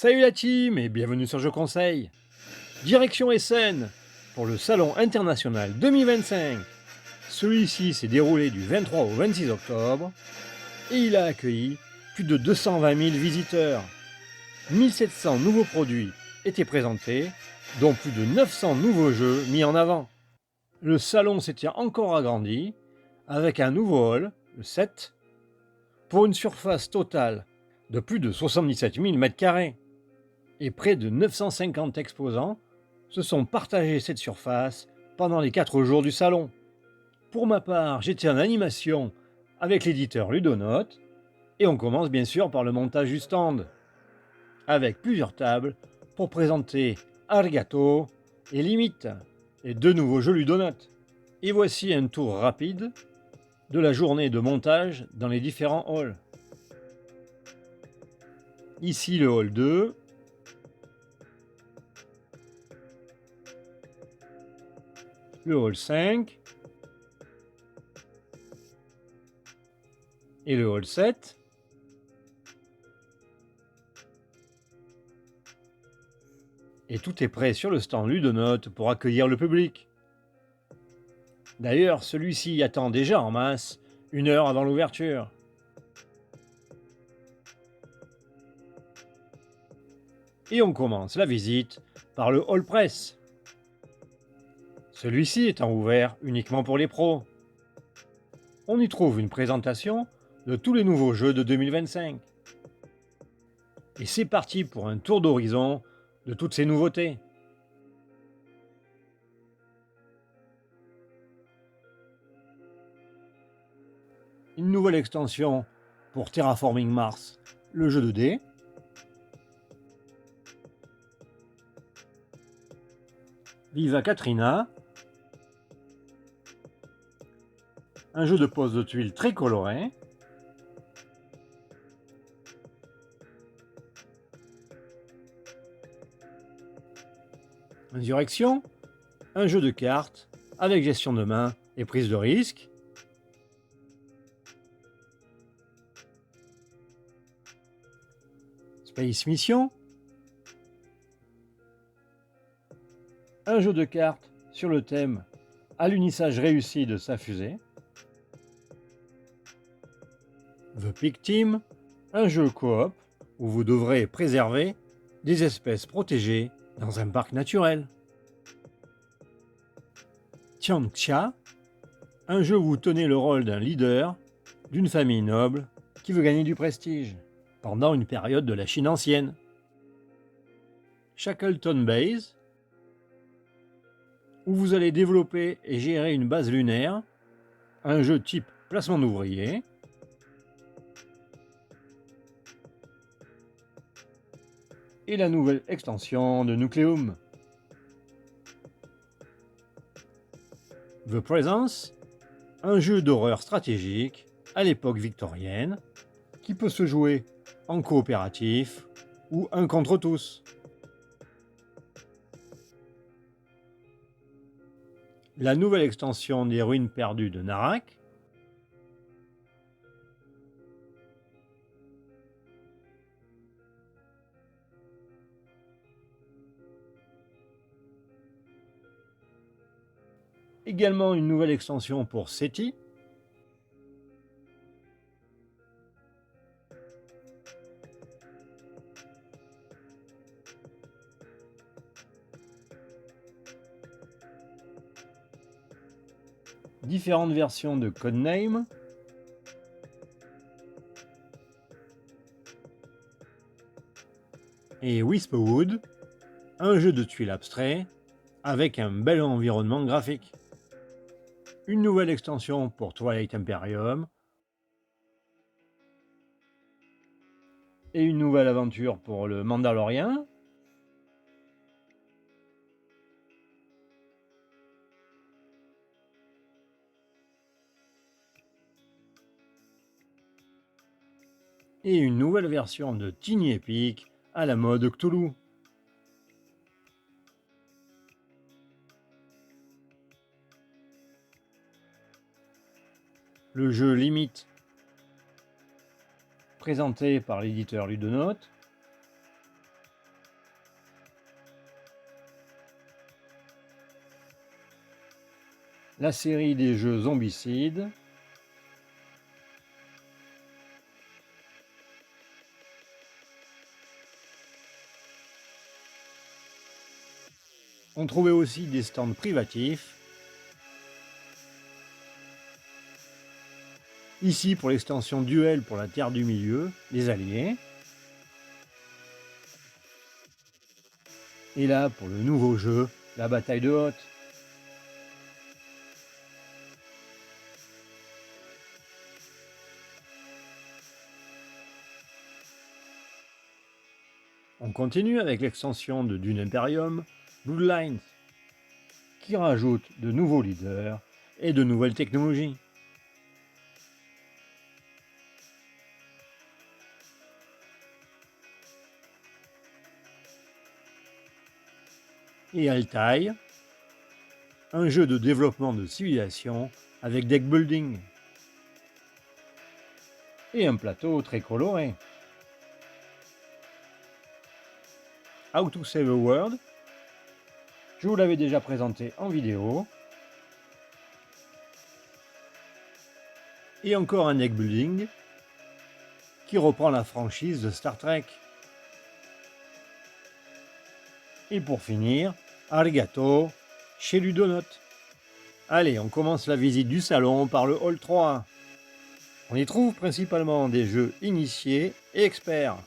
Salut la team et bienvenue sur Jeux Conseil. Direction Essen pour le Salon International 2025. Celui-ci s'est déroulé du 23 au 26 octobre et il a accueilli plus de 220 000 visiteurs. 1700 nouveaux produits étaient présentés, dont plus de 900 nouveaux jeux mis en avant. Le salon s'était encore agrandi avec un nouveau hall, le 7, pour une surface totale de plus de 77 000 m². Et près de 950 exposants se sont partagés cette surface pendant les 4 jours du salon. Pour ma part, j'étais en animation avec l'éditeur Ludonote et on commence bien sûr par le montage du stand, avec plusieurs tables pour présenter Arigato et Limite, les deux nouveaux jeux Ludonote. Et voici un tour rapide de la journée de montage dans les différents halls. Ici le hall 2, le hall 5 et le hall 7. Et tout est prêt sur le stand Ludonote pour accueillir le public. D'ailleurs, celui-ci attend déjà en masse 1 heure avant l'ouverture. Et on commence la visite par le hall presse. Celui-ci étant ouvert uniquement pour les pros. On y trouve une présentation de tous les nouveaux jeux de 2025. Et c'est parti pour un tour d'horizon de toutes ces nouveautés. Une nouvelle extension pour Terraforming Mars, le jeu de dés. Viva Katrina, un jeu de pose de tuiles très coloré. Insurrection, un jeu de cartes avec gestion de main et prise de risque. Space Mission, un jeu de cartes sur le thème à l'unissage réussi de sa fusée. The Peak Team, un jeu coop où vous devrez préserver des espèces protégées dans un parc naturel. Tianxia, un jeu où vous tenez le rôle d'un leader d'une famille noble qui veut gagner du prestige pendant une période de la Chine ancienne. Shackleton Base, où vous allez développer et gérer une base lunaire, un jeu type placement d'ouvriers. Et la nouvelle extension de Nucleum. The Presence, un jeu d'horreur stratégique à l'époque victorienne qui peut se jouer en coopératif ou un contre tous. La nouvelle extension des ruines perdues de Narak. Également une nouvelle extension pour SETI. Différentes versions de Codename. Et Whisperwood, un jeu de tuiles abstrait avec un bel environnement graphique. Une nouvelle extension pour Twilight Imperium. Et une nouvelle aventure pour le Mandalorian. Et une nouvelle version de Tiny Epic à la mode Cthulhu. Le jeu Limite, présenté par l'éditeur Ludonote. la série des jeux Zombicide, on trouvait aussi des stands privatifs, ici pour l'extension Duel pour la Terre du Milieu, les Alliés, et là pour le nouveau jeu, la Bataille de Hoth. On continue avec l'extension de Dune Imperium, Bloodlines, qui rajoute de nouveaux leaders et de nouvelles technologies. Et Altaï, un jeu de développement de civilisation avec deck building. Et un plateau très coloré. How to Save a World, je vous l'avais déjà présenté en vidéo. Et encore un deck building qui reprend la franchise de Star Trek. Et pour finir, Arigato chez Ludonote. Allez, on commence la visite du salon par le Hall 3. On y trouve principalement des jeux initiés et experts,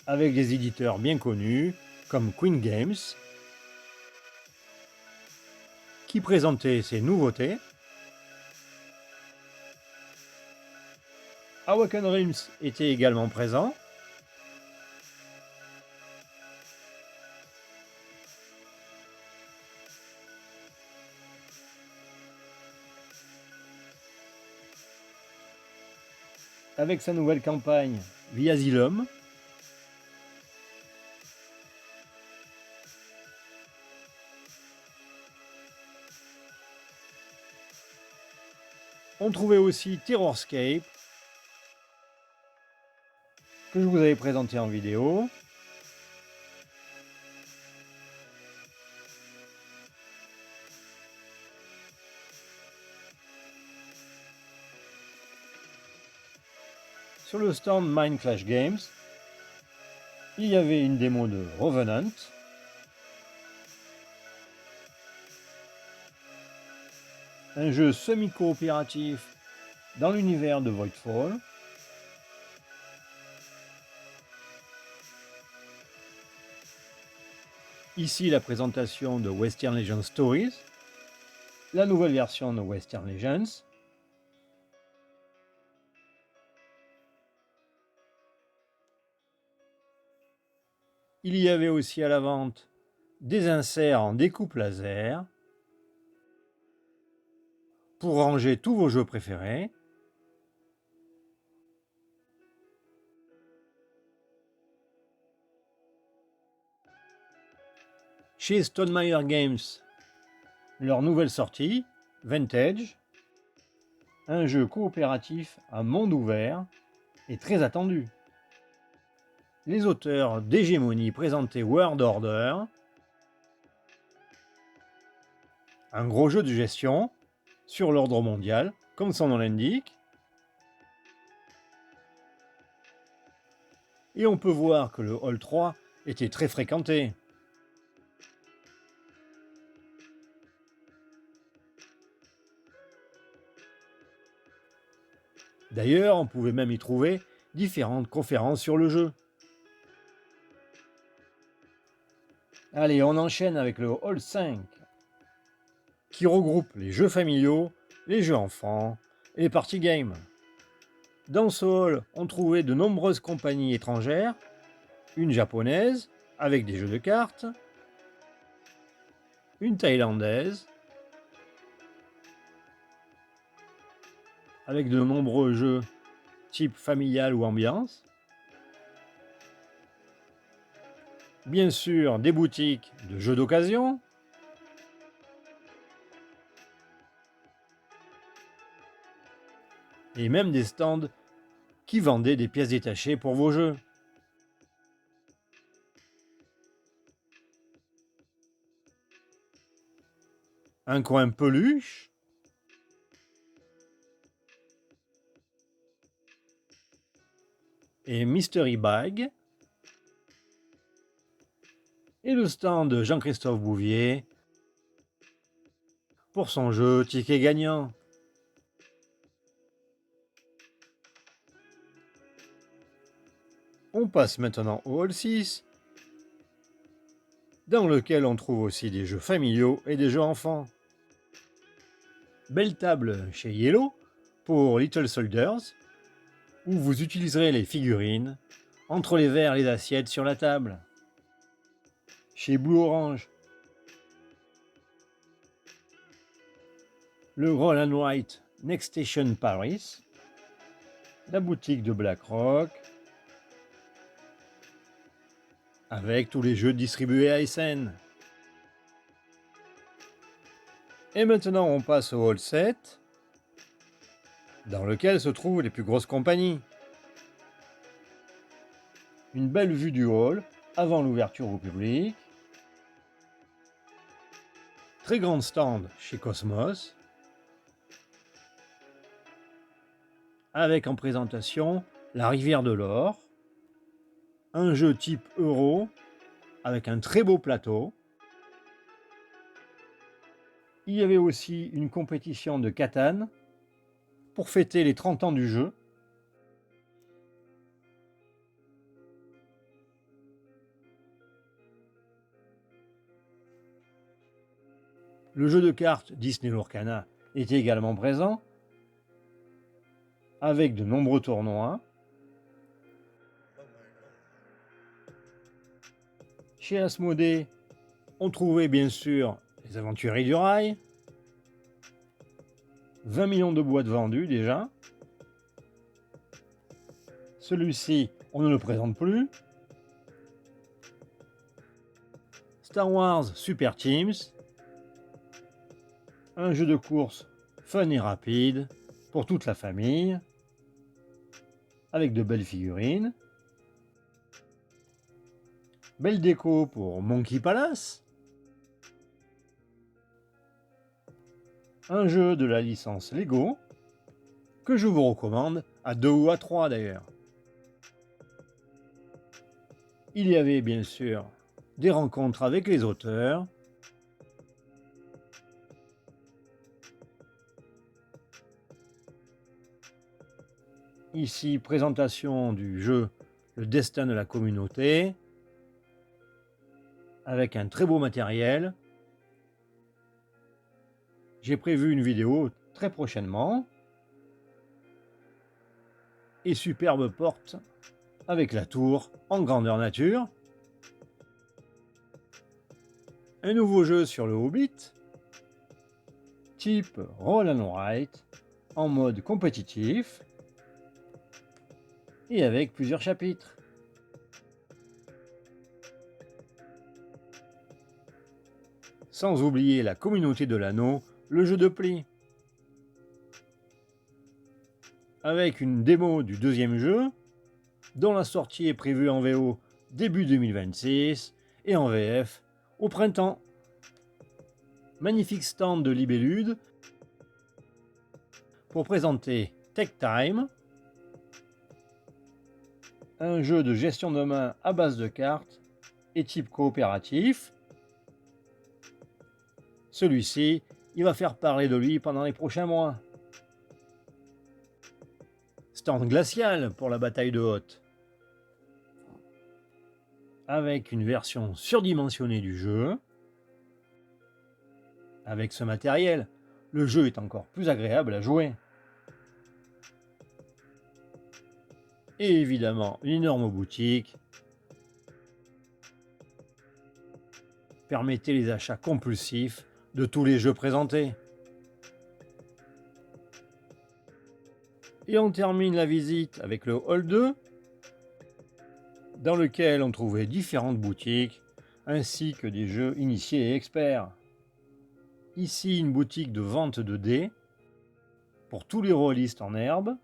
avec des éditeurs bien connus comme Queen Games, qui présentait ses nouveautés. Awaken Realms était également présent. Avec sa nouvelle campagne via Xylem. On trouvait aussi Terrorscape, que je vous avais présenté en vidéo. Sur le stand Mind Clash Games, il y avait une démo de Revenant, un jeu semi-coopératif dans l'univers de Voidfall. Ici la présentation de Western Legends Stories, la nouvelle version de Western Legends. Il y avait aussi à la vente des inserts en découpe laser pour ranger tous vos jeux préférés. Chez Stonemaier Games, leur nouvelle sortie, Vintage, un jeu coopératif à monde ouvert et très attendu. Les auteurs d'Hégémonie présentaient World Order, un gros jeu de gestion sur l'ordre mondial, comme son nom l'indique. Et on peut voir que le Hall 3 était très fréquenté. D'ailleurs, on pouvait même y trouver différentes conférences sur le jeu. Allez, on enchaîne avec le Hall 5, qui regroupe les jeux familiaux, les jeux enfants et les party games. Dans ce hall, on trouvait de nombreuses compagnies étrangères, une japonaise avec des jeux de cartes, une thaïlandaise avec de nombreux jeux type familial ou ambiance, bien sûr des boutiques de jeux d'occasion, et même des stands qui vendaient des pièces détachées pour vos jeux. Un coin peluche et Mystery Bag. Et le stand de Jean-Christophe Bouvier pour son jeu Ticket Gagnant. On passe maintenant au hall 6, dans lequel on trouve aussi des jeux familiaux et des jeux enfants. Belle table chez Yellow pour Little Soldiers, où vous utiliserez les figurines entre les verres et les assiettes sur la table. Chez Blue Orange, le Roll and Write Next Station Paris, la boutique de BlackRock, avec tous les jeux distribués à Essen. Et maintenant on passe au hall 7, dans lequel se trouvent les plus grosses compagnies. Une belle vue du hall avant l'ouverture au public. Très grande stand chez Cosmos, avec en présentation La Rivière de l'Or, un jeu type euro avec un très beau plateau. Il y avait aussi une compétition de Catan pour fêter les 30 ans du jeu. Le jeu de cartes Disney Lorcana était également présent, avec de nombreux tournois. Chez Asmodée, on trouvait bien sûr les Aventuriers du Rail. 20 millions de boîtes vendues déjà. Celui-ci, on ne le présente plus. Star Wars Super Teams. Un jeu de course fun et rapide pour toute la famille, avec de belles figurines. Belle déco pour Monkey Palace. Un jeu de la licence Lego, que je vous recommande à 2 ou à 3 d'ailleurs. Il y avait bien sûr des rencontres avec les auteurs, ici présentation du jeu Le Destin de la Communauté, avec un très beau matériel. J'ai prévu une vidéo très prochainement. Et superbe porte avec la tour en grandeur nature. Un nouveau jeu sur le Hobbit, type Roll and Write, en mode compétitif et avec plusieurs chapitres. Sans oublier la communauté de l'anneau, le jeu de pli. Avec une démo du deuxième jeu, dont la sortie est prévue en VO début 2026 et en VF au printemps. Magnifique stand de Libellude pour présenter Tech Time, un jeu de gestion de main à base de cartes et type coopératif. Celui-ci, il va faire parler de lui pendant les prochains mois. Stand glacial pour la bataille de Hoth, avec une version surdimensionnée du jeu. Avec ce matériel, le jeu est encore plus agréable à jouer. Et évidemment, une énorme boutique. Permettez les achats compulsifs de tous les jeux présentés. Et on termine la visite avec le hall 2, dans lequel on trouvait différentes boutiques, ainsi que des jeux initiés et experts. Ici, une boutique de vente de dés, pour tous les rôlistes en herbe.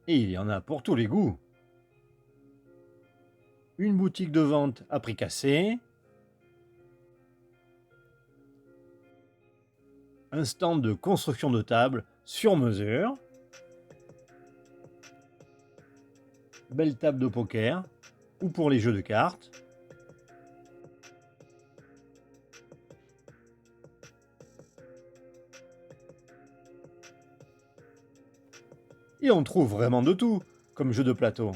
Et il y en a pour tous les goûts. Une boutique de vente à prix cassé. Un stand de construction de tables sur mesure. belle table de poker ou pour les jeux de cartes. Et on trouve vraiment de tout comme jeu de plateau.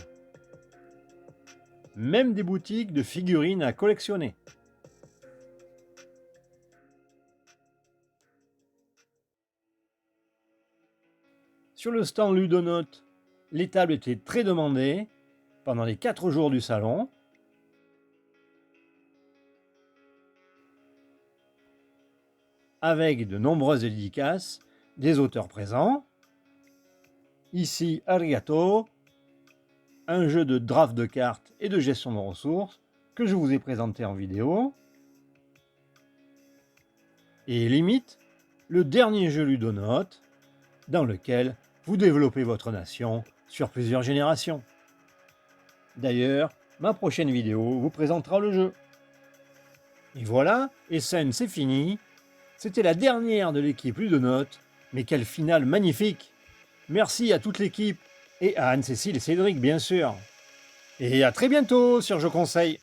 Même des boutiques de figurines à collectionner. Sur le stand Ludonote, les tables étaient très demandées pendant les 4 jours du salon. Avec de nombreuses dédicaces des auteurs présents. Ici, Arigato, un jeu de draft de cartes et de gestion de ressources que je vous ai présenté en vidéo. Et limite, le dernier jeu Ludonote, dans lequel vous développez votre nation sur plusieurs générations. D'ailleurs, ma prochaine vidéo vous présentera le jeu. Et voilà, Essen c'est fini. C'était la dernière de l'équipe Ludonote, mais quelle finale magnifique! Merci à toute l'équipe, et à Anne-Cécile et Cédric bien sûr. Et à très bientôt sur Je Conseille.